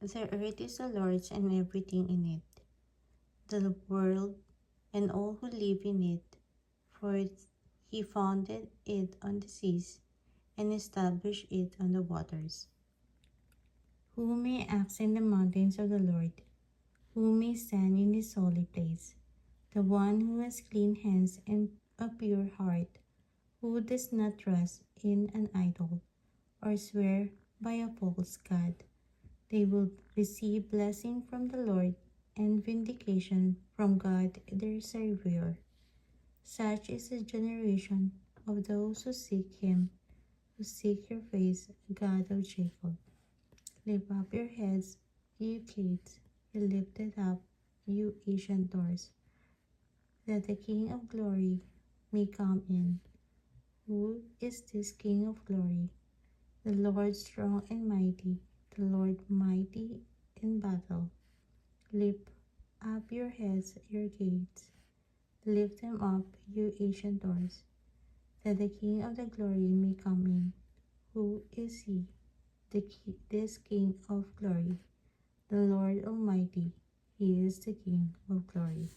The earth is the Lord's and everything in it, the world and all who live in it, for he founded it on the seas and established it on the waters. Who may ask in the mountains of the Lord? Who may stand in his holy place? The one who has clean hands and a pure heart, who does not trust in an idol or swear by a false god. They will receive blessing from the Lord and vindication from God their Savior. Such is the generation of those who seek him, who seek your face, God of Jacob. Lift up your heads, ye gates, be lifted up, you ancient doors, that the King of glory may come in. Who is this King of glory? The Lord strong and mighty, the Lord mighty in battle. Lift up your heads, your gates, lift them up, you ancient doors, that the King of the glory may come in. Who is he? This King of glory, the Lord Almighty. He is the King of glory.